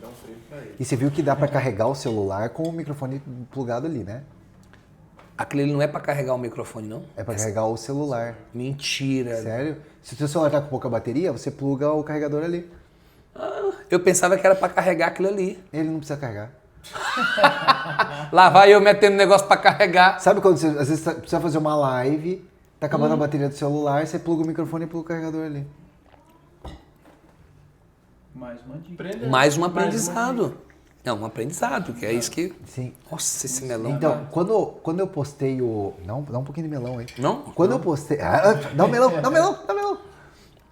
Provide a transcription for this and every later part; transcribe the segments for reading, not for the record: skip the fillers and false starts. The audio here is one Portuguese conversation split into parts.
um prêmio pra ele. E você viu que dá pra carregar o celular com o microfone plugado ali, né? Aquele não é pra carregar o microfone, não? É pra carregar o celular. Mentira. Sério? Se o seu celular tá com pouca bateria, você pluga o carregador ali. Eu pensava que era pra carregar aquilo ali. Ele não precisa carregar. Lá vai eu metendo negócio pra carregar. Sabe quando você, às vezes, precisa fazer uma live, tá acabando a bateria do celular, você pluga o microfone e pluga o carregador ali. Mais uma dica. Mais um aprendizado. Não, um aprendizado, que é isso que... Sim. Nossa, esse melão. Então, quando eu postei o... Não, dá um pouquinho de melão aí. Não? Quando eu postei... dá um melão, dá um melão, dá um melão.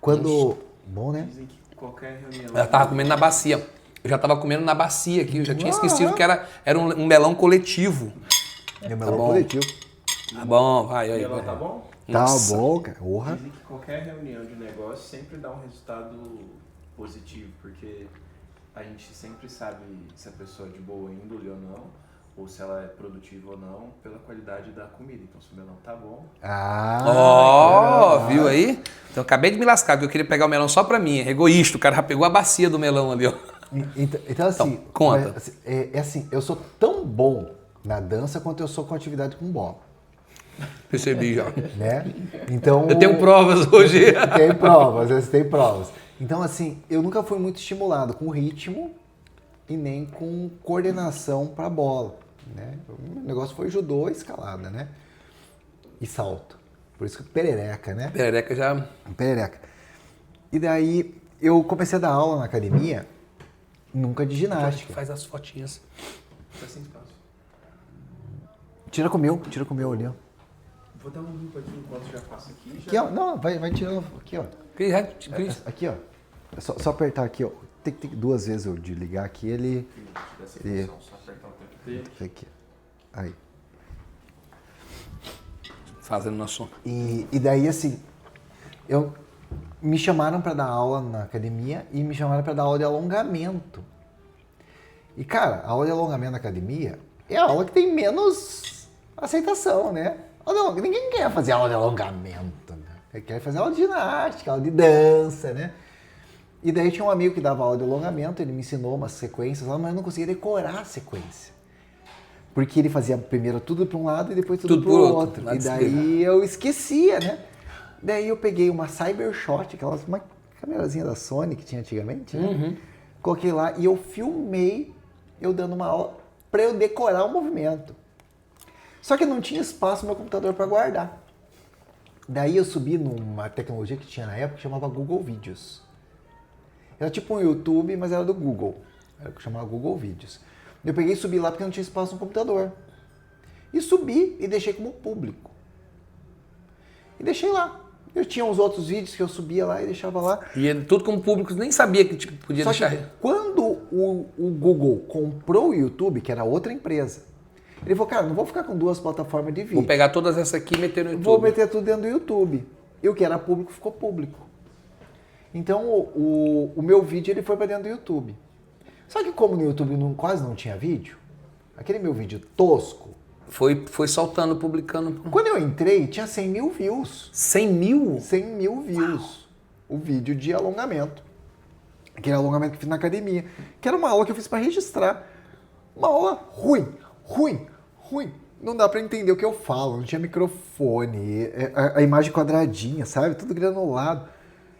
Quando... Bom, né? Dizem que qualquer reunião... Eu tava comendo na bacia. Eu já tava comendo na bacia aqui. Eu já tinha esquecido que era um melão coletivo. Meu melão bom. coletivo. Tá bom, vai. O Aí, melão tá bom? Tá Nossa. bom, cara. Porra. Dizem que qualquer reunião de negócio sempre dá um resultado positivo, porque a gente sempre sabe se a pessoa é de boa índole ou não, ou se ela é produtiva ou não, pela qualidade da comida. Então, se o melão tá bom... Ó, viu aí? Então eu acabei de me lascar, porque eu queria pegar o melão só pra mim. É egoísta, o cara já pegou a bacia do melão ali, ó. Então assim, Então, conta. É assim, eu sou tão bom na dança quanto eu sou com atividade com bola, Percebi já. né? Então... Eu tenho provas hoje. Tem provas, às vezes tem provas. Então, assim, eu nunca fui muito estimulado com ritmo e nem com coordenação para bola, né? O negócio foi judô e escalada, né? E salto. Por isso que perereca, né? Perereca já... Perereca. E daí eu comecei a dar aula na academia, nunca de ginástica. Faz as fotinhas. Tá sem espaço. Tira com o meu ali, ó. Vou dar um limpo aqui enquanto já passo aqui. Aqui, ó. Não, vai tirando aqui, ó. Cris, Aqui, ó. É só apertar aqui, ó. Tem que duas vezes eu desligar aqui, ele... Dessa E- função, só apertar o tempo dele. Aqui. Aí. fazendo nosso... E daí, assim, me chamaram para dar aula na academia e me chamaram para dar aula de alongamento. E, cara, a aula de alongamento na academia é a aula que tem menos aceitação, né? Ninguém quer fazer aula de alongamento, né? Quer fazer aula de ginástica, aula de dança, né? E daí tinha um amigo que dava aula de alongamento, ele me ensinou umas sequências lá, mas eu não conseguia decorar a sequência. Porque ele fazia primeiro tudo para um lado e depois tudo para o outro. E daí eu esquecia, né? Daí eu peguei uma Cybershot, uma câmerazinha da Sony que tinha antigamente, né? Uhum. Coloquei lá e eu filmei eu dando uma aula para eu decorar o movimento. Só que não tinha espaço no meu computador para guardar. Daí eu subi numa tecnologia que tinha na época que chamava Google Vídeos. Era tipo um YouTube, mas era do Google. Era o que chamava Google Vídeos. Eu peguei e subi lá porque não tinha espaço no computador. E subi e deixei como público. E deixei lá. Eu tinha uns outros vídeos que eu subia lá e deixava lá. E tudo como público, nem sabia que tipo, podia Só deixar... que quando o Google comprou o YouTube, que era outra empresa, ele falou, cara, não vou ficar com duas plataformas de vídeo. Vou pegar todas essas aqui e meter no YouTube. Vou meter tudo dentro do YouTube. E o que era público ficou público. Então o meu vídeo ele foi para dentro do YouTube. Só que como no YouTube quase não tinha vídeo, aquele meu vídeo tosco, Foi soltando, publicando. quando eu entrei tinha 100 mil views. 100 mil? 100 mil views. O vídeo de alongamento. Aquele alongamento que eu fiz na academia. Que era uma aula que eu fiz para registrar. Uma aula ruim. Não dá para entender o que eu falo. Não tinha microfone. A imagem quadradinha, sabe? Tudo granulado.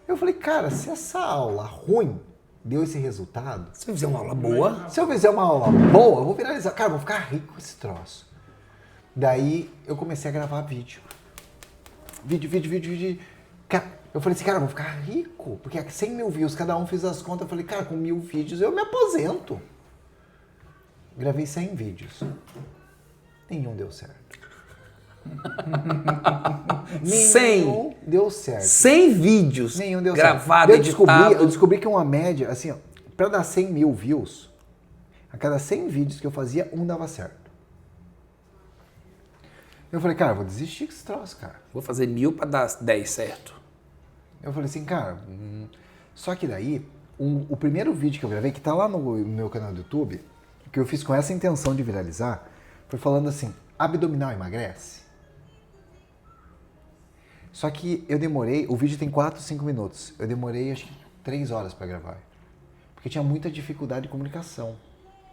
Eu falei, cara, se essa aula ruim deu esse resultado... Se eu fizer uma aula boa... Se eu fizer uma aula boa, eu vou viralizar. Cara, eu vou ficar rico com esse troço. Daí eu comecei a gravar vídeo. Vídeo. Eu falei assim, cara, eu vou ficar rico. Porque 100 mil views, cada um fez as contas. Eu falei, cara, com 1000 vídeos eu me aposento. Gravei 100 vídeos. Nenhum deu certo. 100? Nenhum deu certo. 100 vídeos Nenhum deu gravado, certo. editado. Eu descobri que uma média, assim, ó, pra dar 100 mil views, a cada 100 vídeos que eu fazia, um dava certo. Eu falei, cara, eu vou desistir desse troço, cara. Vou fazer 1000 para dar 10 certo. Eu falei assim, cara, só que daí, o primeiro vídeo que eu gravei, que tá lá no meu canal do YouTube, que eu fiz com essa intenção de viralizar, foi falando assim, abdominal emagrece? Só que eu demorei, o vídeo tem 4, 5 minutos, eu demorei acho que 3 horas pra gravar. Porque Porque eu tinha muita dificuldade de comunicação.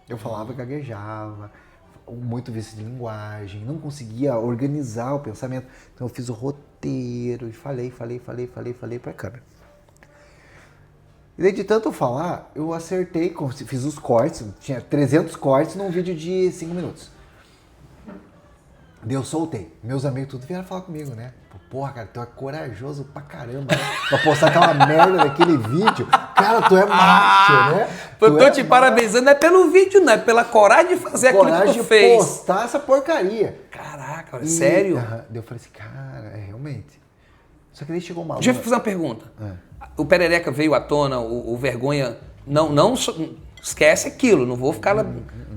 Eu falava, gaguejava, muito vício de linguagem, não conseguia organizar o pensamento. Então eu fiz o roteiro e falei pra câmera. E daí de tanto falar, eu acertei, fiz os cortes, tinha 300 cortes num vídeo de 5 minutos. Daí eu soltei. Meus amigos tudo vieram falar comigo, né? Porra, cara, tu é corajoso pra caramba, né? Pra postar aquela merda daquele vídeo. Cara, tu é macho, né? Eu tô te parabenizando, não é pelo vídeo, não, é pela coragem de fazer aquilo que tu fez. Coragem de postar essa porcaria. Caraca, sério? Daí eu falei assim, cara, realmente. Só que daí chegou uma Deixa eu fazer uma pergunta. É. O Perereca veio à tona, o Vergonha, não esquece aquilo, não vou ficar lá.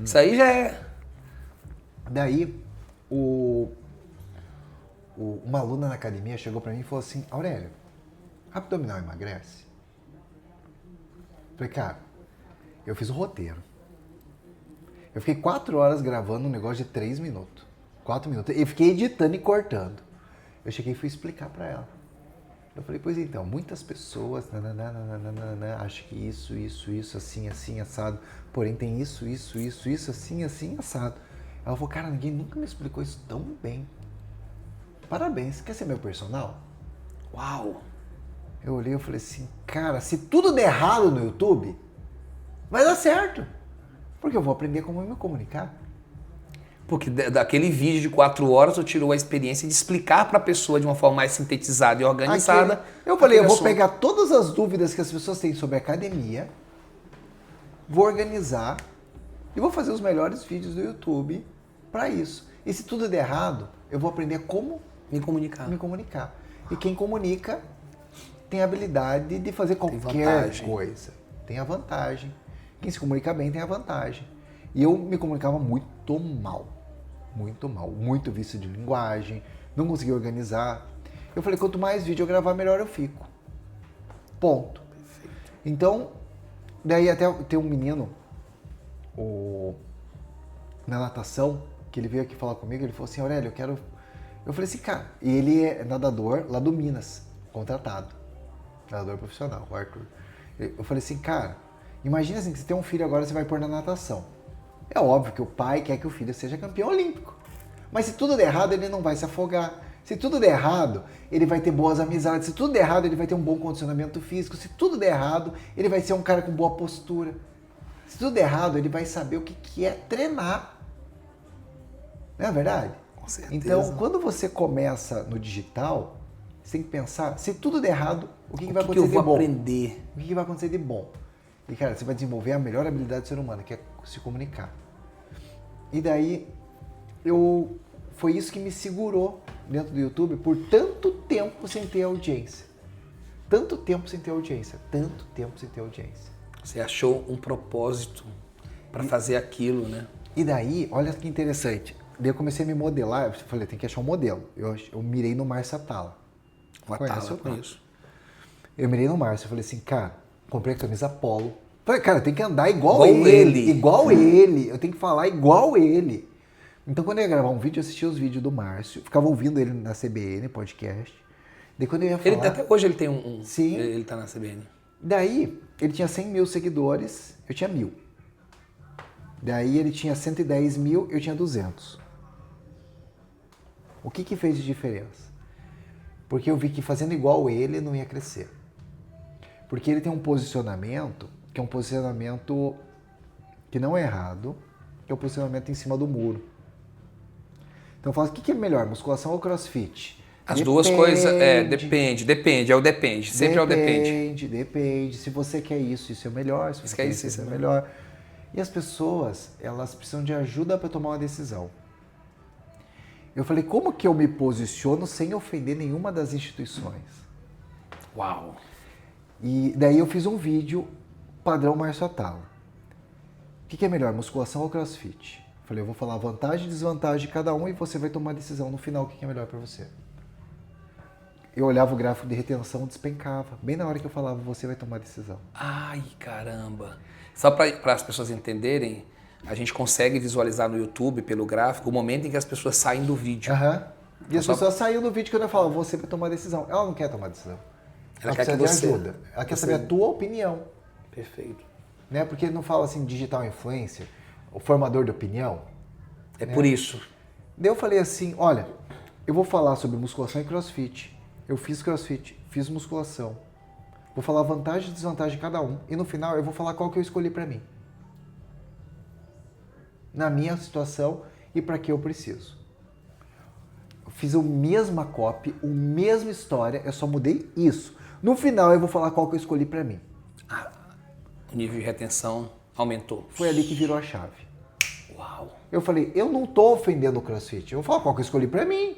Isso aí já é... Daí, uma aluna na academia chegou pra mim e falou assim, Aurélio, abdominal emagrece? Falei, cara, eu fiz o roteiro. Eu fiquei 4 horas gravando um negócio de 3 minutos. 4 minutos. E fiquei editando e cortando. Eu cheguei e fui explicar pra ela. Eu falei, pois então, muitas pessoas acham que isso, assim, assado. Porém, tem isso, assim, assado. Ela falou, cara, ninguém nunca me explicou isso tão bem. Parabéns, quer ser meu personal? Uau! Eu olhei e falei assim, cara, se tudo der errado no YouTube, vai dar certo. Porque eu vou aprender como me comunicar. Porque daquele vídeo de 4 horas, eu tirou a experiência de explicar para a pessoa de uma forma mais sintetizada e organizada. Eu falei, eu vou pegar todas as dúvidas que as pessoas têm sobre academia, vou organizar e vou fazer os melhores vídeos do YouTube para isso. E se tudo der errado, eu vou aprender como me comunicar. E quem comunica tem a habilidade de fazer qualquer coisa. Tem a vantagem. Quem se comunica bem tem a vantagem. E eu me comunicava muito mal. Muito vício de linguagem, não conseguia organizar. Eu falei, quanto mais vídeo eu gravar, melhor eu fico. Ponto. Perfeito. Então, daí até tem um menino na natação, que ele veio aqui falar comigo, ele falou assim, Aurélio, eu falei assim, cara, e ele é nadador lá do Minas, contratado. Nadador profissional, o Arthur. Eu falei assim, cara, imagina assim, que você tem um filho agora, você vai pôr na natação. É óbvio que o pai quer que o filho seja campeão olímpico. Mas se tudo der errado, ele não vai se afogar. Se tudo der errado, ele vai ter boas amizades. Se tudo der errado, ele vai ter um bom condicionamento físico. Se tudo der errado, ele vai ser um cara com boa postura. Se tudo der errado, ele vai saber o que é treinar. Não é verdade? Com certeza. Então, quando você começa no digital, você tem que pensar, se tudo der errado, o que vai acontecer de bom? Eu vou aprender? O que vai acontecer de bom? E, cara, você vai desenvolver a melhor habilidade do ser humano, que é se comunicar. E daí, foi isso que me segurou dentro do YouTube por tanto tempo sem ter audiência. Você achou um propósito para fazer aquilo, né? E daí, olha que interessante. Daí eu comecei a me modelar, eu falei, tem que achar um modelo. Eu mirei no Márcio Atala. Conhece eu conheço. Eu mirei no Márcio, eu falei assim, cara, comprei a camisa polo. Falei, cara, eu tenho que andar igual ele. Igual ele. Eu tenho que falar igual ele. Então, quando eu ia gravar um vídeo, eu assistia os vídeos do Márcio. Ficava ouvindo ele na CBN, podcast. Daí, quando eu ia falar... Até hoje ele tem Sim. Ele tá na CBN. Daí, ele tinha 100 mil seguidores, eu tinha 1000. Daí, ele tinha 110 mil, eu tinha 200. O que fez de diferença? Porque eu vi que fazendo igual ele, não ia crescer. Porque ele tem um posicionamento... que é um posicionamento que não é errado, que é um posicionamento em cima do muro. Então eu falo, o que é melhor, musculação ou crossfit? As duas coisas, depende, é o depende, sempre é o depende. Depende, se você quer isso é o melhor, se você quer isso é o melhor. E as pessoas, elas precisam de ajuda para tomar uma decisão. Eu falei, como que eu me posiciono sem ofender nenhuma das instituições? Uau! E daí eu fiz um vídeo padrão Márcio Atala. O que é melhor, musculação ou crossfit? Falei, eu vou falar vantagem e desvantagem de cada um e você vai tomar a decisão no final o que é melhor para você. Eu olhava o gráfico de retenção, despencava. Bem na hora que eu falava, você vai tomar a decisão. Ai, caramba! Só para as pessoas entenderem, a gente consegue visualizar no YouTube, pelo gráfico, o momento em que as pessoas saem do vídeo. E as pessoas saíam do vídeo quando eu falava, você vai tomar a decisão. Ela não quer tomar a decisão. Ela quer precisa que você... de ajuda. Ela quer saber a tua opinião. Perfeito. né? Porque não fala assim digital influencer, o formador de opinião. É por isso. Daí eu falei assim, olha, eu vou falar sobre musculação e crossfit. Eu fiz crossfit, fiz musculação. Vou falar vantagem e desvantagem de cada um. E no final eu vou falar qual que eu escolhi pra mim. Na minha situação e pra que eu preciso. Eu fiz a mesma copy, a mesma história, eu só mudei isso. No final eu vou falar qual que eu escolhi pra mim. O nível de retenção aumentou. Foi ali que virou a chave. Uau. Eu falei, eu não tô ofendendo o crossfit. Eu vou falar qual que eu escolhi pra mim.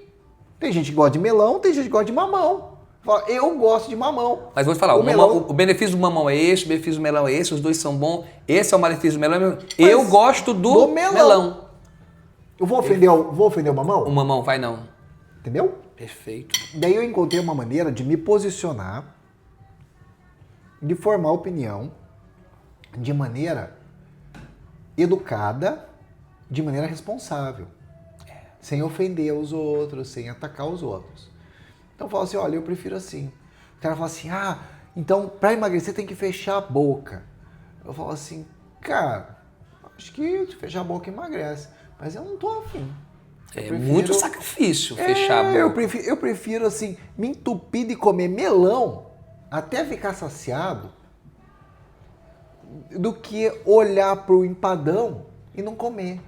Tem gente que gosta de melão, tem gente que gosta de mamão. Eu gosto de mamão. Mas vou te falar, melão... o benefício do mamão é esse, o benefício do melão é esse, os dois são bons. Esse é o malefício do melão. Eu gosto do melão. Eu vou ofender o mamão? O mamão vai não. Entendeu? Perfeito. Daí eu encontrei uma maneira de me posicionar, de formar opinião, de maneira educada, de maneira responsável. Sem ofender os outros, sem atacar os outros. Então eu falo assim, olha, eu prefiro assim. O cara fala assim, então pra emagrecer tem que fechar a boca. Eu falo assim, cara, acho que se fechar a boca emagrece. Mas eu não tô afim. Muito sacrifício fechar a boca. Eu prefiro assim, me entupir de comer melão até ficar saciado do que olhar pro empadão e não comer.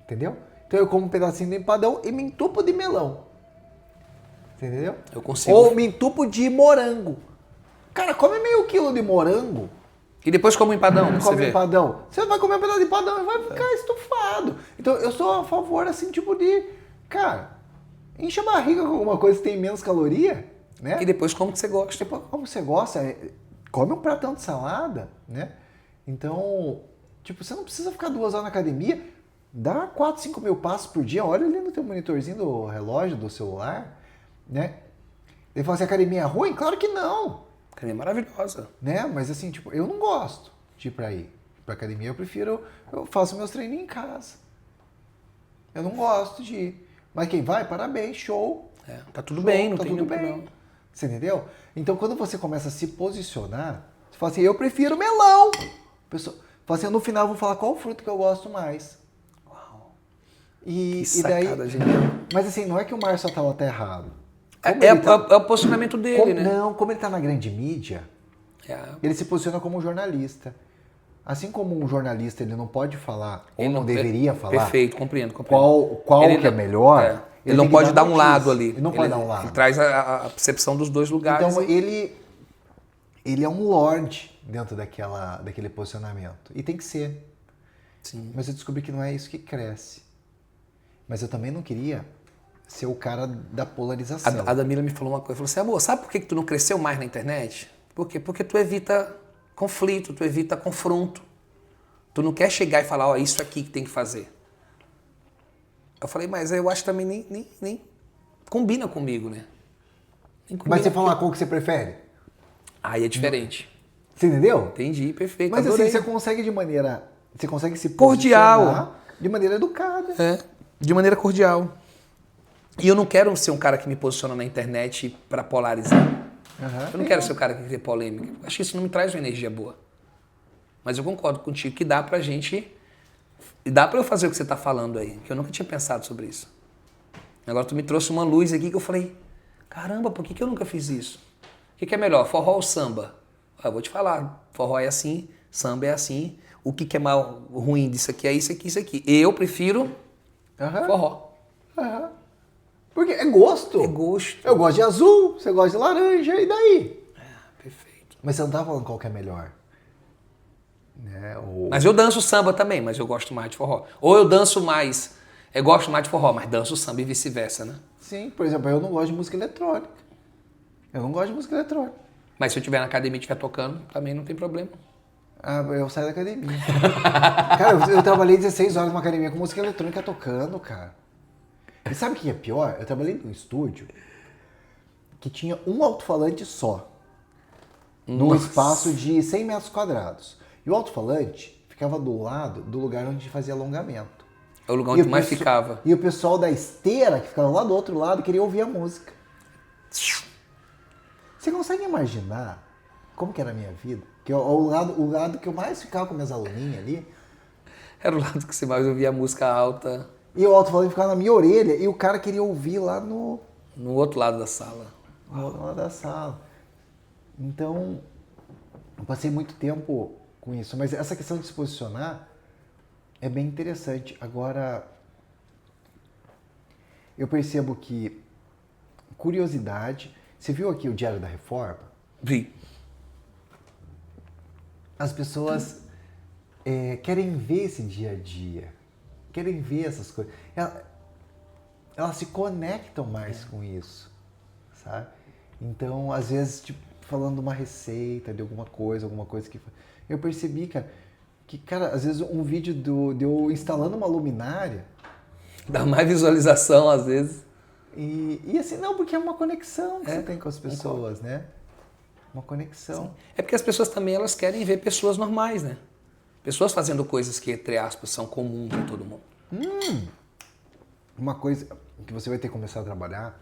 Entendeu? Então eu como um pedacinho do empadão e me entupo de melão. Entendeu? Eu consigo. Ou me entupo de morango. Cara, come meio quilo de morango. E depois come um empadão, você vê. Empadão. Você vai comer um pedaço de empadão e vai ficar estufado. Então eu sou a favor, assim, tipo de... Cara, enche a barriga com alguma coisa que tem menos caloria, né? E depois como que você gosta. Depois, como você gosta, come um pratão de salada, né? Então, tipo, você não precisa ficar 2 horas na academia. Dá 4, 5 mil passos por dia. Olha ali no teu monitorzinho do relógio, do celular, né? Ele fala assim, a academia é ruim? Claro que não. Academia maravilhosa. Né? Mas assim, tipo, eu não gosto de ir pra academia. Eu faço meus treinos em casa. Eu não gosto de ir. Mas quem vai, parabéns, show. Tá tudo bem, não tá tem tudo nenhum bem. problema. Você entendeu? Então, quando você começa a se posicionar, você fala assim, eu prefiro melão. A pessoa fala assim, no final eu vou falar qual fruto que eu gosto mais. Uau. E sacada daí, genial. mas assim, não é que o Márcio Atala tá errado. É o posicionamento dele, né? Não, como ele tá na grande mídia, É. ele se posiciona como um jornalista. Assim como um jornalista ele não pode falar, ou não deveria falar, Perfeito, compreendo. qual Ele que é melhor. Ele não tem que pode dar um notícia. lado ali. Ele não pode dar um lado. Ele traz a percepção dos dois lugares. Então ele é um lorde dentro daquele posicionamento. E tem que ser. Sim. Mas eu descobri que não é isso que cresce. Mas eu também não queria ser o cara da polarização. A Damila me falou uma coisa, falou assim, amor, sabe por que tu não cresceu mais na internet? Por quê? Porque tu evita conflito, tu evita confronto. Tu não quer chegar e falar, ó, isso aqui que tem que fazer. Eu falei, mas eu acho que também nem combina comigo, né? Mas você falar qual que você prefere? Aí é diferente. Você entendeu? Entendi, perfeito. Mas adorei. assim, você consegue se cordial, posicionar de maneira educada. De maneira cordial. E eu não quero ser um cara que me posiciona na internet para polarizar. Eu não quero ser o cara que cria polêmica. Acho que isso não me traz uma energia boa. Mas eu concordo contigo que dá pra gente... Dá pra eu fazer o que você tá falando aí, que eu nunca tinha pensado sobre isso. Agora tu me trouxe uma luz aqui que eu falei, caramba, por que eu nunca fiz isso? O que é melhor, forró ou samba? Eu vou te falar, forró é assim, samba é assim. O que é mais ruim disso aqui é isso aqui, isso aqui. Eu prefiro forró. Porque é gosto. É gosto. Eu gosto de azul, você gosta de laranja, e daí? Perfeito. Mas você não tá falando qual que é melhor. Né? Mas eu danço samba também, mas eu gosto mais de forró. Ou eu danço mais, eu gosto mais de forró, mas danço samba e vice-versa, né? Sim, por exemplo, eu não gosto de música eletrônica. Eu não gosto de música eletrônica. Mas se eu estiver na academia e estiver tocando, também não tem problema. Eu saio da academia. Cara, eu trabalhei 16 horas numa academia com música eletrônica tocando, cara. E sabe o que é pior? Eu trabalhei num estúdio que tinha um alto-falante só. Num espaço de 100 metros quadrados. E o alto-falante ficava do lado do lugar onde a gente fazia alongamento. É o lugar onde mais ficava. E o pessoal da esteira, que ficava lá do outro lado, queria ouvir a música. Você consegue imaginar como que era a minha vida? Que o lado que eu mais ficava com minhas aluninhas ali. Era o lado que você mais ouvia a música alta. E o alto-falante ficava na minha orelha e o cara queria ouvir lá no outro lado da sala. outro lado da sala. Então, eu passei muito tempo com isso. Mas essa questão de se posicionar é bem interessante. Agora, eu percebo que curiosidade... Você viu aqui o Diário da Reforma? Vi. As pessoas querem ver esse dia a dia, querem ver essas coisas. Elas se conectam mais com isso, sabe? Então, às vezes, tipo, falando de uma receita, de alguma coisa que... Eu percebi, cara, que, às vezes um vídeo de eu instalando uma luminária... Dá mais visualização, às vezes. E assim, não, porque é uma conexão que você tem com as pessoas, né? Uma conexão. Sim. É porque as pessoas também elas querem ver pessoas normais, né? Pessoas fazendo coisas que, entre aspas, são comuns para todo mundo. Uma coisa que você vai ter que começar a trabalhar,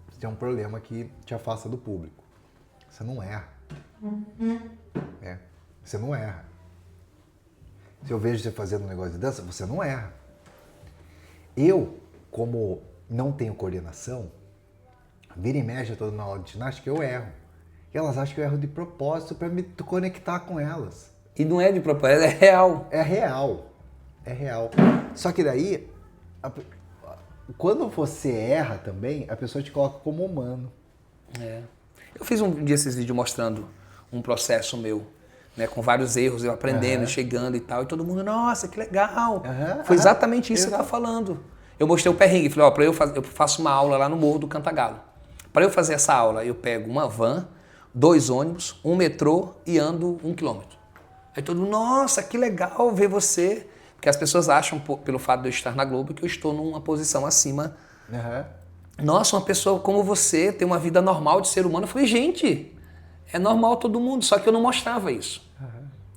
você tem um problema que te afasta do público. Você não erra. Você não erra. Se eu vejo você fazendo um negócio de dança, você não erra. Eu, como não tenho coordenação, vira e mexe, eu tô na aula de ginástica, eu erro. E elas acham que eu erro de propósito para me conectar com elas. E não é de propósito, é real. É real. É real. Só que daí, quando você erra também, a pessoa te coloca como humano. Eu fiz um dia esses vídeos mostrando um processo meu, né, com vários erros, eu aprendendo, chegando e tal, e todo mundo, nossa, que legal. Foi exatamente isso que você tá falando. Eu mostrei o perrengue, falei, ó, eu faço uma aula lá no Morro do Cantagalo. Para eu fazer essa aula, eu pego uma van, 2 ônibus, um metrô e ando 1 quilômetro. Aí todo mundo, nossa, que legal ver você. Porque as pessoas acham, pelo fato de eu estar na Globo, que eu estou numa posição acima. Nossa, uma pessoa como você tem uma vida normal de ser humano. Eu falei, gente, é normal todo mundo, só que eu não mostrava isso.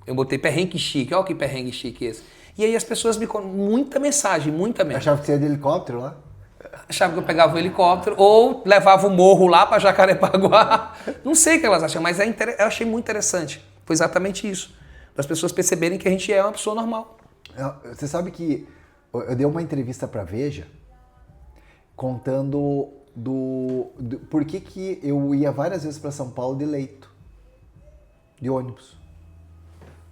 Eu botei perrengue chique, olha que perrengue chique esse. E aí as pessoas me contam muita mensagem. Achava que você ia de helicóptero lá? Achava que eu pegava o helicóptero ou levava o morro lá para Jacarepaguá. Não sei o que elas acham, mas eu achei muito interessante. Foi exatamente isso. Para as pessoas perceberem que a gente é uma pessoa normal. Você sabe que eu dei uma entrevista para Veja contando por que eu ia várias vezes para São Paulo de leito, de ônibus.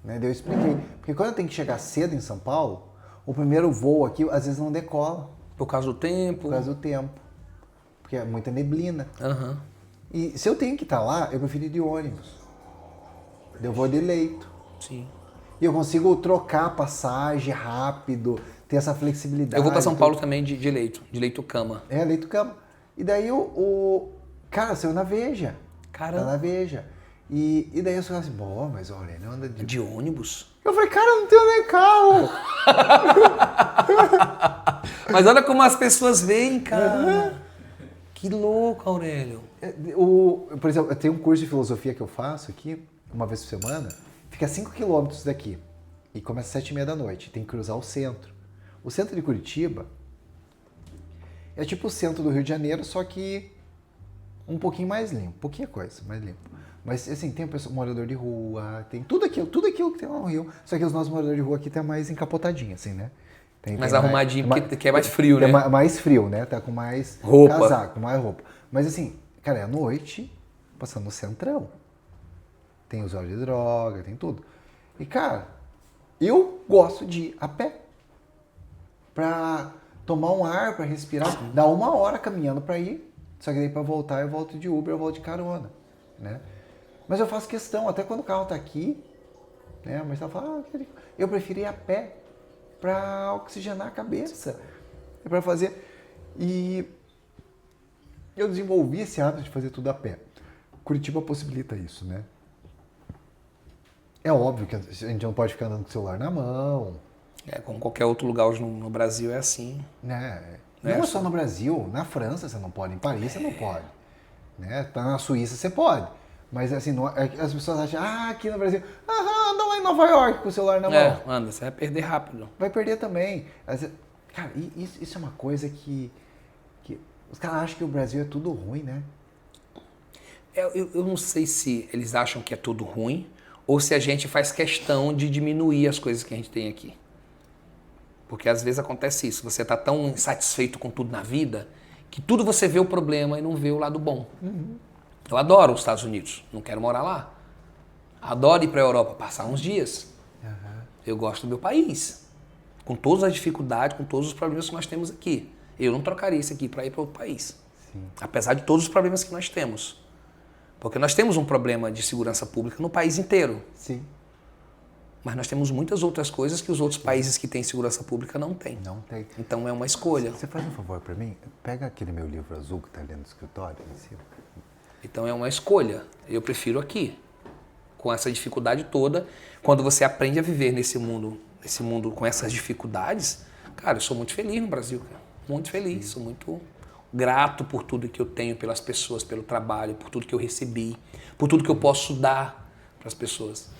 Né? Daí eu expliquei. Porque quando eu tenho que chegar cedo em São Paulo, o primeiro voo aqui às vezes não decola. Por causa do tempo. Por causa do tempo. Porque é muita neblina. E se eu tenho que estar lá, eu prefiro ir de ônibus. Eu vou de leito. Sim. E eu consigo trocar passagem rápido, ter essa flexibilidade. Eu vou para São Paulo também de leito cama. Leito cama. E daí cara, saiu na Veja. Caramba. Tá na Veja. E daí eu falei assim, bom, mas o Aurélio anda de ônibus? Eu falei, cara, eu não tenho nem carro. Mas olha como as pessoas veem, cara. Que louco, Aurélio. Por exemplo, eu tenho um curso de filosofia que eu faço aqui, uma vez por semana, fica a 5 quilômetros daqui. E começa às 7h30 da noite. Tem que cruzar o centro. O centro de Curitiba é tipo o centro do Rio de Janeiro, só que um pouquinho mais limpo. Pouquinha coisa, mais limpo. Mas assim, tem morador de rua, tem tudo aquilo que tem lá no Rio. Só que os nossos moradores de rua aqui tá mais encapotadinho, assim, né? Mais arrumadinho, porque é mais frio, né? Mais frio, né? Tá com mais roupa. Casaco, mais roupa. Mas assim, cara, é à noite, passando no centrão. Tem usuário de droga, tem tudo. E, cara, eu gosto de ir a pé. Pra tomar um ar, pra respirar. Dá 1 hora caminhando pra ir. Só que daí pra voltar eu volto de Uber, eu volto de carona, né? Mas eu faço questão, até quando o carro tá aqui, né? Mas ela fala, eu prefiro ir a pé pra oxigenar a cabeça. Pra fazer... E eu desenvolvi esse hábito de fazer tudo a pé. Curitiba possibilita isso, né? É óbvio que a gente não pode ficar andando com o celular na mão. Como qualquer outro lugar hoje no Brasil é assim. Né? Não é só no Brasil, na França você não pode, em Paris você não pode. Né? Tá na Suíça você pode. Mas assim, as pessoas acham, aqui no Brasil, anda lá em Nova York com o celular na mão. Anda, você vai perder rápido. Vai perder também. Cara, isso é uma coisa que os caras acham que o Brasil é tudo ruim, né? Eu não sei se eles acham que é tudo ruim ou se a gente faz questão de diminuir as coisas que a gente tem aqui. Porque às vezes acontece isso. Você tá tão insatisfeito com tudo na vida que tudo você vê o problema e não vê o lado bom. Eu adoro os Estados Unidos. Não quero morar lá. Adoro ir para a Europa, passar uns dias. Eu gosto do meu país. Com todas as dificuldades, com todos os problemas que nós temos aqui. Eu não trocaria isso aqui para ir para outro país. Sim. Apesar de todos os problemas que nós temos. Porque nós temos um problema de segurança pública no país inteiro. Sim. Mas nós temos muitas outras coisas que os outros países que têm segurança pública não têm. Não tem. Então é uma escolha. Você faz um favor para mim? Pega aquele meu livro azul que está ali no escritório. Então é uma escolha. Eu prefiro aqui. Com essa dificuldade toda. Quando você aprende a viver nesse mundo com essas dificuldades, cara, eu sou muito feliz no Brasil. Cara. Muito feliz. Sou muito grato por tudo que eu tenho, pelas pessoas, pelo trabalho, por tudo que eu recebi, por tudo que eu posso dar para as pessoas.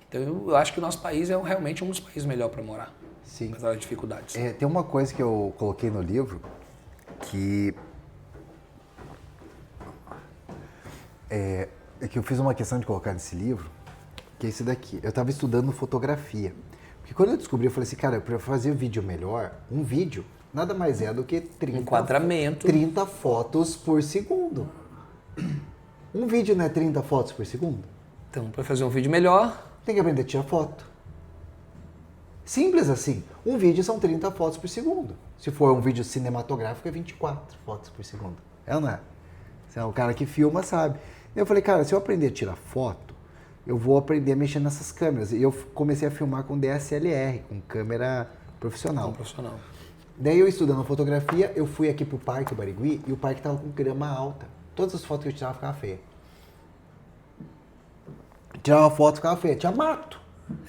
Então eu acho que o nosso país é realmente um dos países melhores para morar. Sim. Apesar das dificuldades. Tem uma coisa que eu coloquei no livro que que eu fiz uma questão de colocar nesse livro, que é esse daqui. Eu estava estudando fotografia. Porque quando eu descobri, eu falei assim, cara, para fazer vídeo melhor, um vídeo nada mais é do que 30 fotos por segundo. Um vídeo não é 30 fotos por segundo? Então, para fazer um vídeo melhor... Tem que aprender a tirar foto. Simples assim. Um vídeo são 30 fotos por segundo. Se for um vídeo cinematográfico, é 24 fotos por segundo. É ou não é? O cara que filma sabe. Eu falei, cara, se eu aprender a tirar foto, eu vou aprender a mexer nessas câmeras. E eu comecei a filmar com DSLR, com câmera profissional. Daí eu estudando fotografia, eu fui aqui pro Parque Barigui e o parque tava com grama alta. Todas as fotos que eu tirava ficavam feias. Tirava foto, ficava feia. Tinha mato.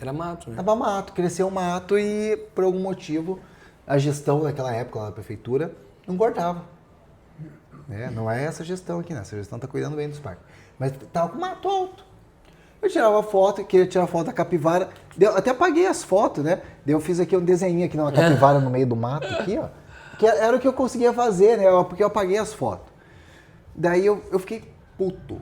Era mato, né? Tava mato, cresceu mato e por algum motivo a gestão daquela época lá da prefeitura não cortava. Não é essa gestão aqui, né? Essa gestão tá cuidando bem dos parques. Mas tava com mato alto. Eu tirava foto, queria tirar foto da capivara. Até apaguei as fotos, né? Daí eu fiz aqui um desenho aqui, uma capivara no meio do mato aqui, ó. Que era o que eu conseguia fazer, né? Porque eu apaguei as fotos. Daí eu fiquei puto.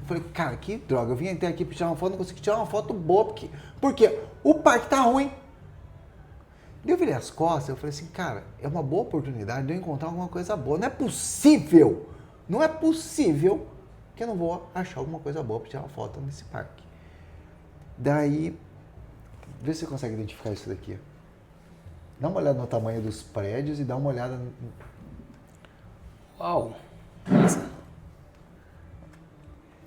Falei, cara, que droga, eu vim até aqui pra tirar uma foto, não consegui tirar uma foto boa, porque o parque tá ruim. Daí eu virei as costas, eu falei assim, cara, é uma boa oportunidade de eu encontrar alguma coisa boa. Não é possível que eu não vou achar alguma coisa boa pra tirar uma foto nesse parque. Daí, vê se você consegue identificar isso daqui. Dá uma olhada no tamanho dos prédios e dá uma olhada... Uau! Nossa.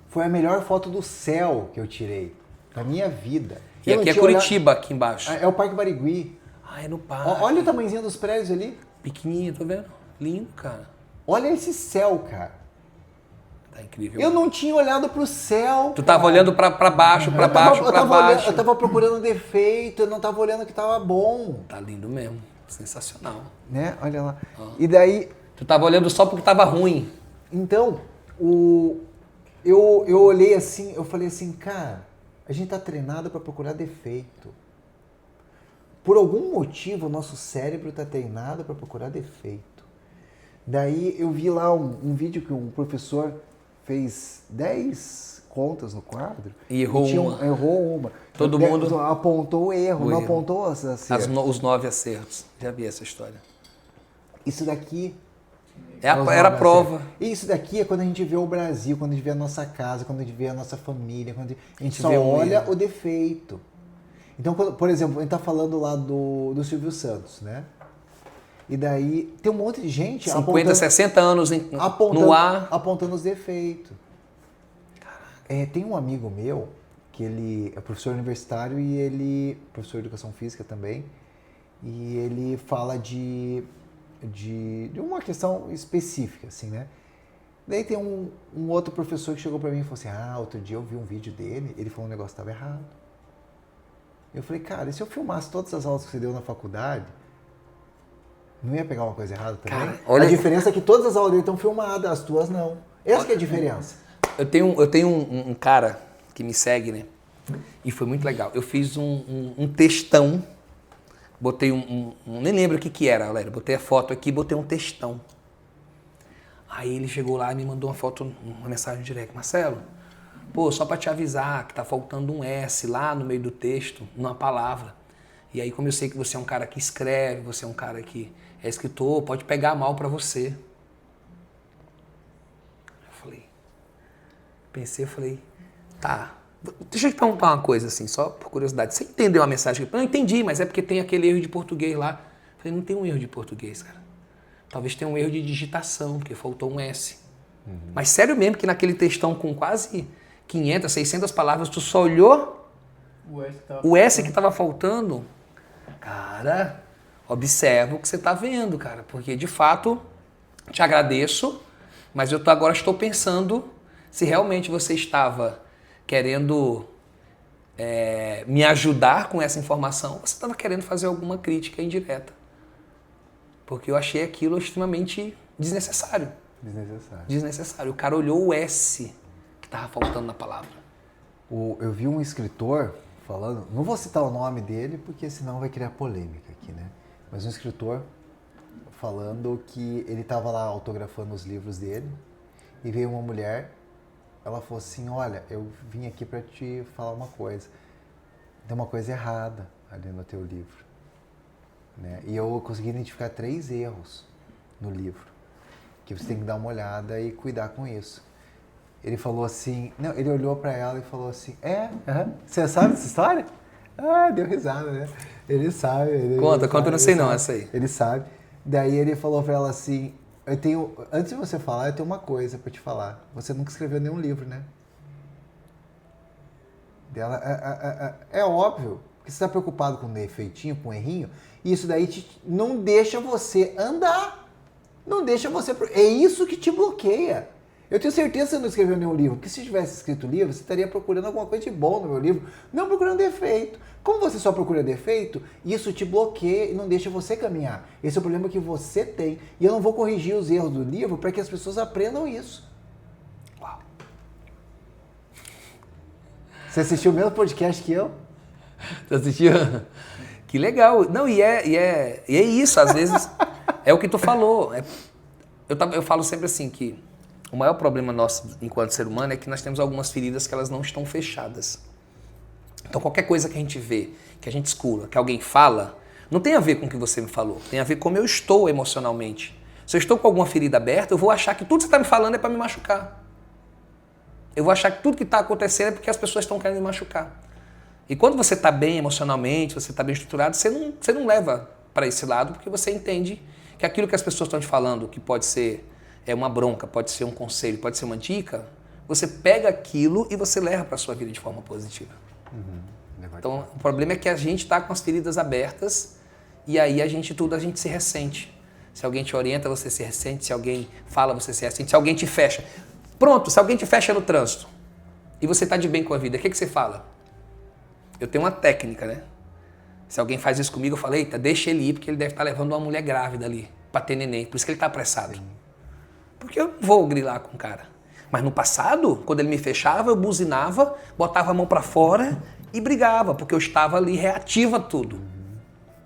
Foi a melhor foto do céu que eu tirei da minha vida. E aqui é Curitiba, aqui embaixo. É o Parque Barigui. Ah, é no parque. Olha o tamanhozinho dos prédios ali. Pequenininho, tá vendo? Lindo, cara. Olha esse céu, cara. Tá incrível. Eu não tinha olhado pro céu. Tu tava olhando pra baixo, pra baixo. Eu tava procurando defeito, eu não tava olhando que tava bom. Tá lindo mesmo. Sensacional. Né? Olha lá. E daí... Tu tava olhando só porque tava ruim. Então, eu olhei assim, eu falei assim, cara, a gente tá treinado para procurar defeito. Por algum motivo, o nosso cérebro tá treinado para procurar defeito. Daí eu vi lá um vídeo que um professor fez 10 contas no quadro. E errou uma. Errou uma. Todo mundo... Apontou o erro, não apontou os acertos. Os 9 acertos. Já vi essa história. Isso daqui... Era a prova. Isso daqui é quando a gente vê o Brasil, quando a gente vê a nossa casa, quando a gente vê a nossa família, quando a gente só olha o defeito. Então, por exemplo, a gente tá falando lá do Silvio Santos, né? E daí tem um monte de gente 50, 60 anos no ar. Apontando os defeitos. Tem um amigo meu, que ele é professor universitário e ele... professor de educação física também. E ele fala de uma questão específica, assim, né? Daí tem um outro professor que chegou pra mim e falou assim, outro dia eu vi um vídeo dele, ele falou um negócio que estava errado. Eu falei, cara, e se eu filmasse todas as aulas que você deu na faculdade, não ia pegar uma coisa errada também? Cara, olha... A diferença é que todas as aulas dele estão filmadas, as tuas não. Essa que é a diferença. Eu tenho um cara que me segue, né? E foi muito legal. Eu fiz um textão. Botei nem lembro o que era, galera. Botei a foto aqui e botei um textão. Aí ele chegou lá e me mandou uma mensagem direct. Marcelo, pô, só pra te avisar que tá faltando um S lá no meio do texto, numa palavra. E aí, como eu sei que você é um cara que escreve, você é um cara que é escritor, pode pegar mal pra você. Eu falei, tá. Deixa eu te perguntar uma coisa assim, só por curiosidade. Você entendeu a mensagem? Não entendi, mas é porque tem aquele erro de português lá. Eu falei, não tem um erro de português, cara. Talvez tenha um erro de digitação, porque faltou um S. Mas sério mesmo que naquele textão com quase 500, 600 palavras, tu só olhou o S que estava faltando? Cara, observa o que você está vendo, cara. Porque, de fato, te agradeço, mas eu agora estou pensando se realmente você estava querendo me ajudar com essa informação, você estava querendo fazer alguma crítica indireta. Porque eu achei aquilo extremamente desnecessário. Desnecessário. O cara olhou o S que estava faltando na palavra. Eu vi um escritor falando, não vou citar o nome dele, porque senão vai criar polêmica aqui, né? Mas um escritor falando que ele estava lá autografando os livros dele e veio uma mulher, ela falou assim, olha, eu vim aqui para te falar uma coisa. Tem uma coisa errada ali no teu livro. Né? E eu consegui identificar 3 erros no livro, que você tem que dar uma olhada e cuidar com isso. Ele falou assim, não, ele olhou para ela e falou assim, você sabe essa história? Ah, deu risada, né? Ele sabe. Conta, eu não sei não, essa aí. Ele sabe. Daí ele falou para ela assim, antes de você falar, eu tenho uma coisa para te falar. Você nunca escreveu nenhum livro, né? Dela, é óbvio, porque você está preocupado com um defeitinho, com um errinho, e isso daí não deixa você andar. Não deixa você... É isso que te bloqueia. Eu tenho certeza que você não escreveu nenhum livro, porque se tivesse escrito livro, você estaria procurando alguma coisa de bom no meu livro, não procurando defeito. Como você só procura defeito, isso te bloqueia e não deixa você caminhar. Esse é o problema que você tem. E eu não vou corrigir os erros do livro para que as pessoas aprendam isso. Uau. Você assistiu o mesmo podcast que eu? Você assistiu? Que legal. Não, e é isso, às vezes, é o que tu falou. Eu falo sempre assim, que o maior problema nosso enquanto ser humano é que nós temos algumas feridas que elas não estão fechadas. Então qualquer coisa que a gente vê, que a gente escuta, que alguém fala, não tem a ver com o que você me falou, tem a ver com como eu estou emocionalmente. Se eu estou com alguma ferida aberta, eu vou achar que tudo que você está me falando é para me machucar. Eu vou achar que tudo que está acontecendo é porque as pessoas estão querendo me machucar. E quando você está bem emocionalmente, você está bem estruturado, você não leva para esse lado, porque você entende que aquilo que as pessoas estão te falando, que pode ser uma bronca, pode ser um conselho, pode ser uma dica, você pega aquilo e você leva para a sua vida de forma positiva. Então, o problema é que a gente está com as feridas abertas e aí a gente se ressente. Se alguém te orienta, você se ressente. Se alguém fala, você se ressente. Se alguém te fecha. Pronto, se alguém te fecha no trânsito e você está de bem com a vida, o que você fala? Eu tenho uma técnica, né? Se alguém faz isso comigo, eu falo, eita, deixa ele ir, porque ele deve estar levando uma mulher grávida ali para ter neném. Por isso que ele está apressado. Sim. Porque eu não vou grilar com o cara. Mas no passado, quando ele me fechava, eu buzinava, botava a mão para fora e brigava, porque eu estava ali reativo a tudo.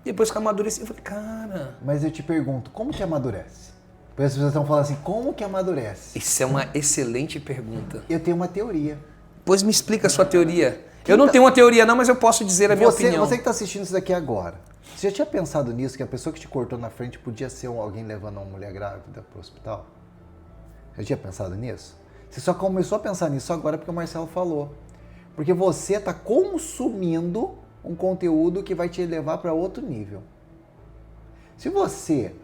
E depois que eu amadureci, eu falei, cara... Mas eu te pergunto, como que amadurece? Porque as pessoas estão falando assim, como que amadurece? Isso é uma excelente pergunta. Eu tenho uma teoria. Pois me explica a sua teoria. Eu não tenho uma teoria não, mas eu posso dizer a minha opinião. Você que está assistindo isso daqui agora, você já tinha pensado nisso, que a pessoa que te cortou na frente podia ser alguém levando uma mulher grávida para o hospital? Já tinha pensado nisso? Você só começou a pensar nisso agora porque o Marcelo falou. Porque você está consumindo um conteúdo que vai te levar para outro nível. Se você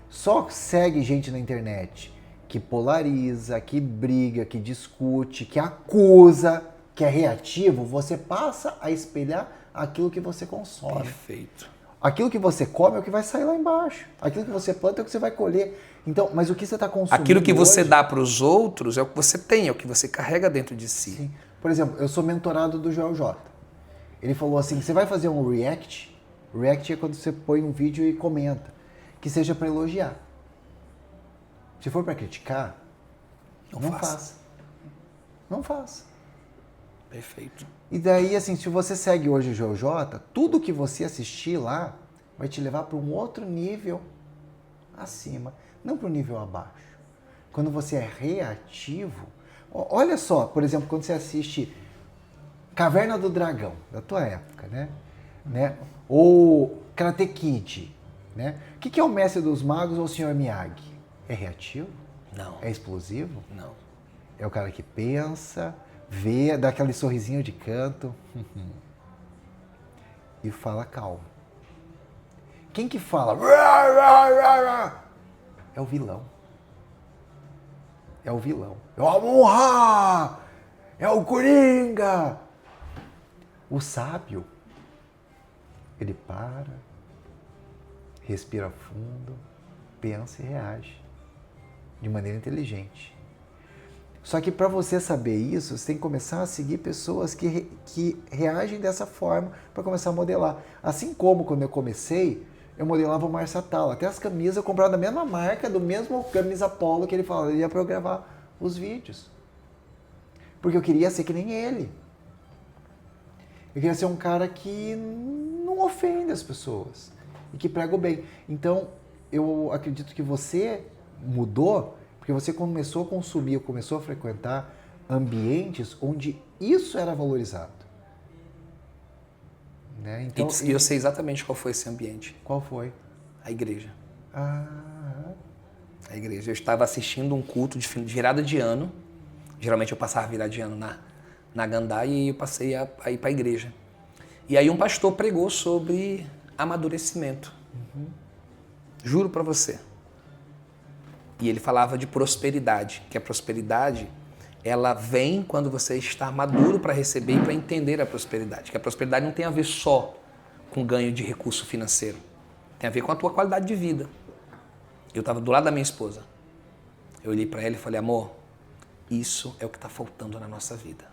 só segue gente na internet que polariza, que briga, que discute, que acusa, que é reativo, você passa a espelhar aquilo que você consome. Perfeito. Aquilo que você come é o que vai sair lá embaixo. Aquilo que você planta é o que você vai colher. Então, mas o que você está consumindo aquilo que você hoje, dá para os outros é o que você tem, é o que você carrega dentro de si. Sim. Por exemplo, eu sou mentorado do Joel J. Ele falou assim, você vai fazer um react? React é quando você põe um vídeo e comenta. Que seja para elogiar. Se for para criticar, não faça. Não faça. Perfeito. E daí, assim, se você segue hoje o Joel J, tudo que você assistir lá vai te levar para um outro nível acima, não para um nível abaixo. quando você é reativo, olha só, por exemplo, quando você assiste Caverna do Dragão, da tua época, né? Ou Karate Kid, né? O que é o Mestre dos Magos ou o Sr. Miyagi? É reativo? Não. É explosivo? Não. É o cara que pensa, vê, dá aquele sorrisinho de canto e fala calmo. Quem que fala? É o vilão. É o vilão. É o Amon-Ra! É o Coringa! O sábio, ele para, respira fundo, pensa e reage de maneira inteligente. Só que para você saber isso, você tem que começar a seguir pessoas que reagem dessa forma para começar a modelar. Assim como quando eu comecei, eu modelava o Márcio Atala. Até as camisas eu comprava da mesma marca, do mesmo camisa polo que ele falava. Ele ia para eu gravar os vídeos. Porque eu queria ser que nem ele. Eu queria ser um cara que não ofende as pessoas e que prega o bem. Então, eu acredito que você mudou porque você começou a consumir, começou a frequentar ambientes onde isso era valorizado. Né? Então, E eu sei exatamente qual foi esse ambiente. Qual foi? A igreja. Ah. A igreja. Eu estava assistindo um culto de virada de ano. Geralmente eu passava virada de ano na Gandai e eu passei a ir para a igreja. E aí um pastor pregou sobre amadurecimento. Juro para você. E ele falava de prosperidade, que a prosperidade, ela vem quando você está maduro para receber e para entender a prosperidade. Que a prosperidade não tem a ver só com ganho de recurso financeiro. Tem a ver com a tua qualidade de vida. Eu estava do lado da minha esposa. Eu olhei para ela e falei, amor, isso é o que está faltando na nossa vida.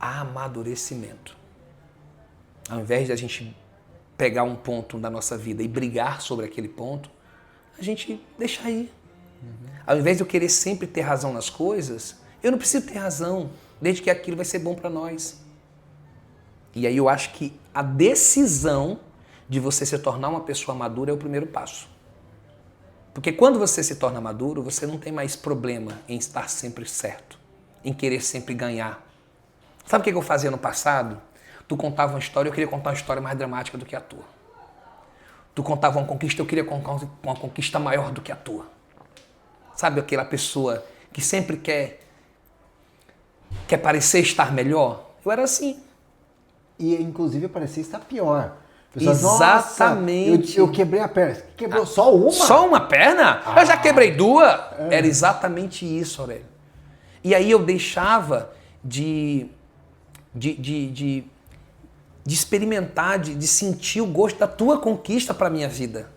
Amadurecimento. Ao invés de a gente pegar um ponto da nossa vida e brigar sobre aquele ponto, a gente deixa ir. Ao invés de eu querer sempre ter razão nas coisas, eu não preciso ter razão, desde que aquilo vai ser bom para nós. E aí eu acho que a decisão de você se tornar uma pessoa madura é o primeiro passo. Porque quando você se torna maduro, você não tem mais problema em estar sempre certo, em querer sempre ganhar. Sabe o que eu fazia no passado? Tu contava uma história, eu queria contar uma história mais dramática do que a tua. Tu contava uma conquista, eu queria contar uma conquista maior do que a tua. Sabe aquela pessoa que sempre quer parecer estar melhor? Eu era assim. E inclusive parecia estar pior. Pessoal, exatamente. Eu quebrei a perna. Quebrou só uma? Só uma perna? Eu já quebrei duas. Era exatamente isso, Aurélio. E aí eu deixava de experimentar, de sentir o gosto da tua conquista para a minha vida.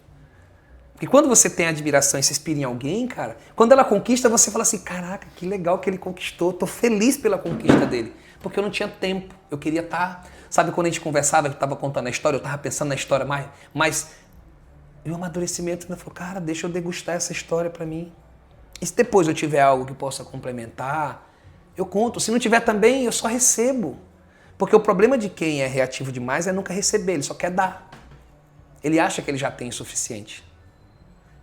Porque quando você tem admiração e se inspira em alguém, cara, quando ela conquista, você fala assim, caraca, que legal que ele conquistou, tô feliz pela conquista dele. Porque eu não tinha tempo, eu queria estar... Sabe quando a gente conversava, que estava contando a história, eu estava pensando na história mais... E o amadurecimento ainda falou, cara, deixa eu degustar essa história para mim. E se depois eu tiver algo que possa complementar, eu conto. Se não tiver também, eu só recebo. Porque o problema de quem é reativo demais é nunca receber, ele só quer dar. Ele acha que ele já tem o suficiente.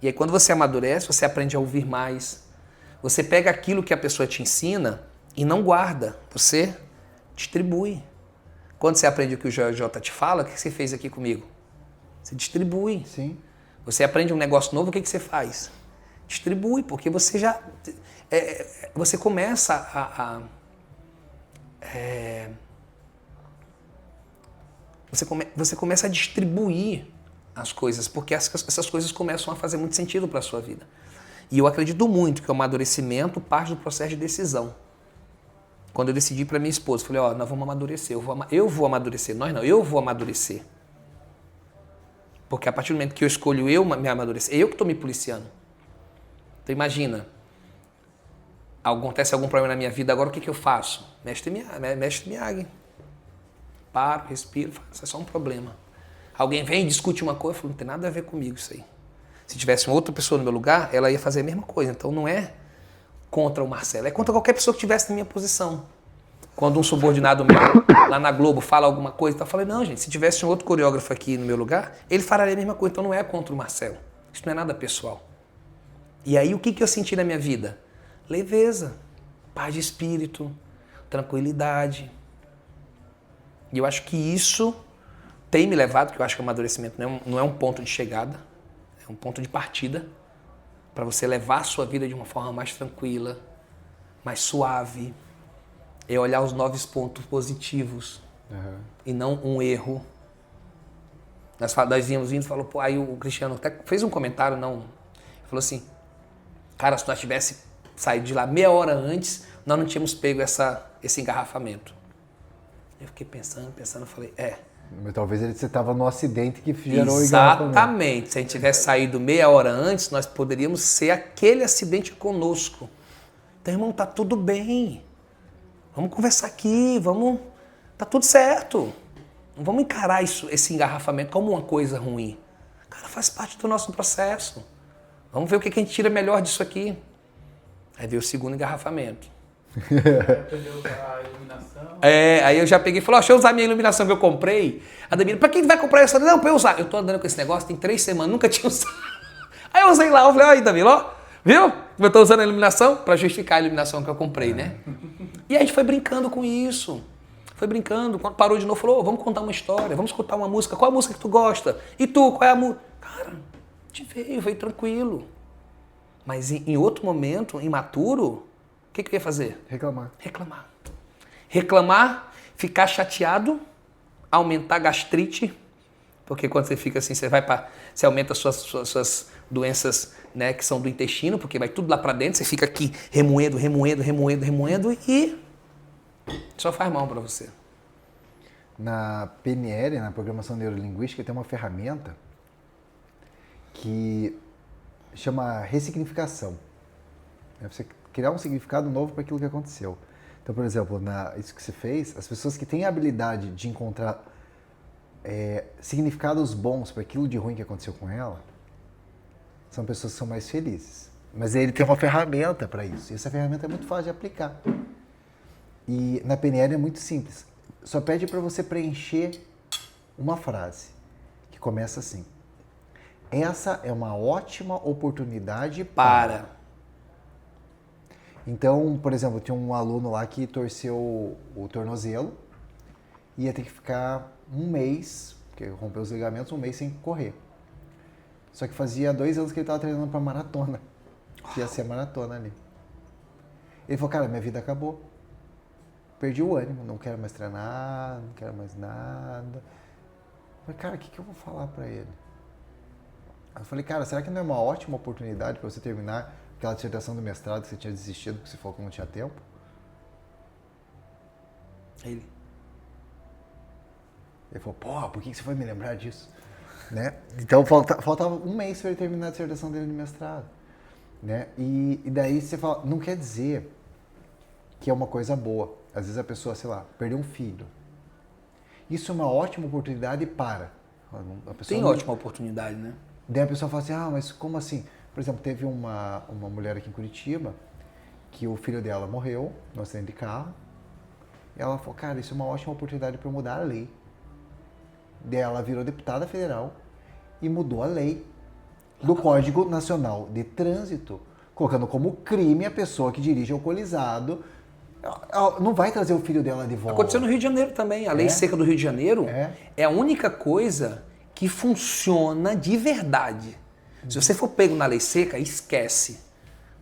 E aí quando você amadurece, você aprende a ouvir mais. Você pega aquilo que a pessoa te ensina e não guarda. Você distribui. Quando você aprende o que o JJ te fala, o que você fez aqui comigo? Você distribui. Sim. Você aprende um negócio novo, o que você faz? Distribui, porque você já... você começa você começa a distribuir as coisas, porque essas coisas começam a fazer muito sentido para a sua vida. E eu acredito muito que o amadurecimento parte do processo de decisão. Quando eu decidi para minha esposa, falei, nós vamos amadurecer, eu vou amadurecer, nós não, eu vou amadurecer. Porque a partir do momento que eu escolho eu me amadurecer, eu que estou me policiando. Então imagina, acontece algum problema na minha vida, agora o que eu faço? Mestre Miyagi. Paro, respiro, isso é só um problema. Alguém vem e discute uma coisa, eu falo, não tem nada a ver comigo isso aí. Se tivesse uma outra pessoa no meu lugar, ela ia fazer a mesma coisa. Então não é contra o Marcelo, é contra qualquer pessoa que estivesse na minha posição. Quando um subordinado meu, lá na Globo, fala alguma coisa, eu falei, não, gente, se tivesse um outro coreógrafo aqui no meu lugar, ele faria a mesma coisa. Então não é contra o Marcelo. Isso não é nada pessoal. E aí o que eu senti na minha vida? leveza, paz de espírito, tranquilidade. E eu acho que isso tem me levado, que eu acho que o amadurecimento não é um ponto de chegada, é um ponto de partida para você levar a sua vida de uma forma mais tranquila, mais suave. É olhar os 9 pontos positivos e não um erro. Nós íamos vindo e falou, pô, aí o Cristiano até fez um comentário, falou assim, cara, se nós tivesse saído de lá meia hora antes, nós não tínhamos pego esse engarrafamento. Eu fiquei pensando, falei, Mas talvez você estava no acidente que gerou o engarrafamento. Exatamente. Se a gente tivesse saído meia hora antes, nós poderíamos ser aquele acidente conosco. Então, irmão, tá tudo bem. Vamos conversar aqui, tá tudo certo. Não vamos encarar esse engarrafamento como uma coisa ruim. Cara, faz parte do nosso processo. Vamos ver o que a gente tira melhor disso aqui. Aí veio o segundo engarrafamento. Aprendeu a usar a iluminação. Aí eu já peguei e falei, deixa eu usar a minha iluminação que eu comprei. A Debira, pra quem vai comprar isso? Não, pra eu usar. Eu tô andando com esse negócio tem 3 semanas, nunca tinha usado. Aí eu usei lá, eu falei, aí, Davi, ó, viu? Eu tô usando a iluminação pra justificar a iluminação que eu comprei, né? E a gente foi brincando com isso. Foi brincando. Quando parou de novo, falou, vamos contar uma história, vamos escutar uma música. Qual a música que tu gosta? E tu, qual é a música? Cara, a gente veio tranquilo. Mas em outro momento, imaturo, o que eu ia fazer? Reclamar, ficar chateado, aumentar a gastrite, porque quando você fica assim, você aumenta suas doenças, né, que são do intestino, porque vai tudo lá pra dentro, você fica aqui remoendo e só faz mal pra você. Na PNL, na Programação Neurolinguística, tem uma ferramenta que chama ressignificação. É você criar um significado novo para aquilo que aconteceu. Então, por exemplo, isso que você fez, as pessoas que têm a habilidade de encontrar significados bons para aquilo de ruim que aconteceu com ela, são pessoas que são mais felizes. Mas ele tem uma ferramenta para isso. E essa ferramenta é muito fácil de aplicar. E na PNL é muito simples. Só pede para você preencher uma frase que começa assim. Essa é uma ótima oportunidade para... Então, por exemplo, tinha um aluno lá que torceu o tornozelo e ia ter que ficar um mês, porque rompeu os ligamentos, um mês sem correr. Só que fazia 2 anos que ele estava treinando para maratona, que ia ser a maratona ali. Ele falou, cara, minha vida acabou. Perdi o ânimo, não quero mais treinar, não quero mais nada. Eu falei, cara, o que eu vou falar para ele? Eu falei, cara, será que não é uma ótima oportunidade para você terminar aquela dissertação do mestrado que você tinha desistido porque você falou que não tinha tempo? Ele falou, porra, por que você foi me lembrar disso? Né? Então faltava um mês para ele terminar a dissertação dele de mestrado. Né? E daí você fala, não quer dizer que é uma coisa boa. Às vezes a pessoa, sei lá, perdeu um filho. Isso é uma ótima oportunidade para. Tem ótima oportunidade, né? Daí a pessoa fala assim, mas como assim? Por exemplo, teve uma mulher aqui em Curitiba que o filho dela morreu no acidente de carro. E ela falou, cara, isso é uma ótima oportunidade para eu mudar a lei. Daí ela virou deputada federal e mudou a lei do Código Nacional de Trânsito, colocando como crime a pessoa que dirige alcoolizado. Ela não vai trazer o filho dela de volta. Aconteceu no Rio de Janeiro também. A lei seca do Rio de Janeiro é a única coisa que funciona de verdade. Se você for pego na lei seca, esquece.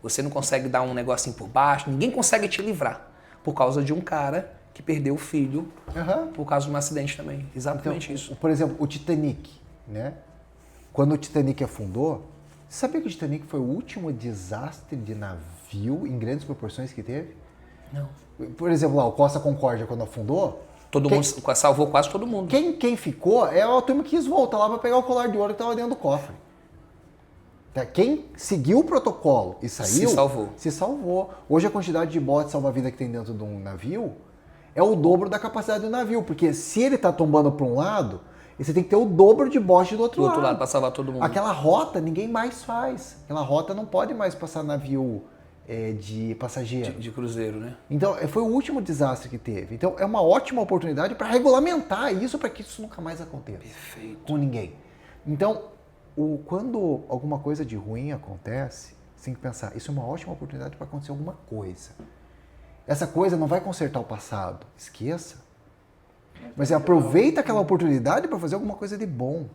Você não consegue dar um negocinho por baixo, ninguém consegue te livrar. Por causa de um cara que perdeu o filho por causa de um acidente também. Exatamente então, isso. Por exemplo, o Titanic, né? Quando o Titanic afundou, você sabia que o Titanic foi o último desastre de navio em grandes proporções que teve? Não. Por exemplo, lá, o Costa Concórdia, quando afundou... mundo salvou quase todo mundo. Quem ficou é a turma que quis voltar lá para pegar o colar de ouro que estava dentro do cofre. Quem seguiu o protocolo e saiu... Se salvou. Hoje a quantidade de botes salva-vida que tem dentro de um navio é o dobro da capacidade do navio. Porque se ele está tombando para um lado, você tem que ter o dobro de bote do outro lado. Do outro lado, para salvar todo mundo. Aquela rota ninguém mais faz. Aquela rota não pode mais passar navio de passageiro. De cruzeiro, né? Então, foi o último desastre que teve. Então, é uma ótima oportunidade para regulamentar isso, para que isso nunca mais aconteça. Perfeito. Com ninguém. Então, quando alguma coisa de ruim acontece, Você tem que pensar, isso é uma ótima oportunidade para acontecer alguma coisa. Essa coisa não vai consertar o passado, esqueça. Mas aproveita aquela oportunidade para fazer alguma coisa de bom.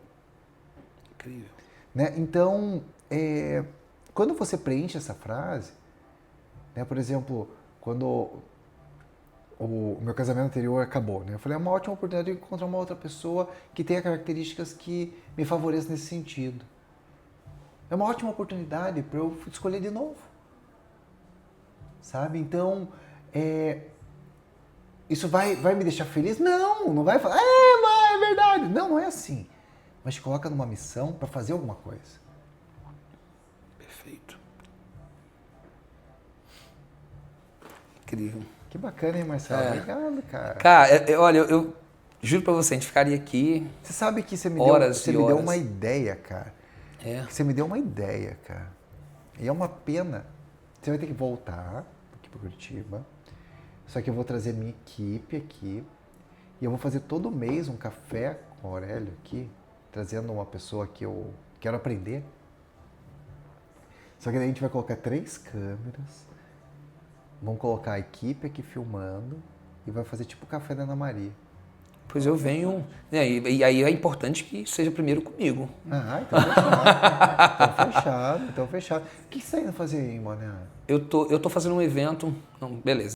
Incrível. Né? Então, quando você preenche essa frase, né, por exemplo, quando o meu casamento anterior acabou, né, eu falei, é uma ótima oportunidade de encontrar uma outra pessoa que tenha características que me favoreçam nesse sentido. É uma ótima oportunidade para eu escolher de novo. Sabe? Então, isso vai me deixar feliz? Não vai falar, mas é verdade. Não é assim. Mas te coloca numa missão para fazer alguma coisa. Perfeito. Incrível. Que bacana, hein, Marcelo? Obrigado, cara. Cara, olha, eu juro pra você, a gente ficaria aqui Você sabe que você me horas e deu horas. uma ideia, cara. Você me deu uma ideia, cara. E é uma pena. Você vai ter que voltar aqui para Curitiba. Só que eu vou trazer minha equipe aqui. E eu vou fazer todo mês um café com o Aurélio aqui, trazendo uma pessoa que eu quero aprender. Só que daí a gente vai colocar 3 câmeras. Vamos colocar a equipe aqui filmando. E vai fazer tipo o café da Ana Maria. Pois eu venho. E aí é importante que seja primeiro comigo. Ah, então fechado. Então fechado, então fechado. O que você está indo fazer aí, Mané? Eu tô fazendo um evento. Não, beleza.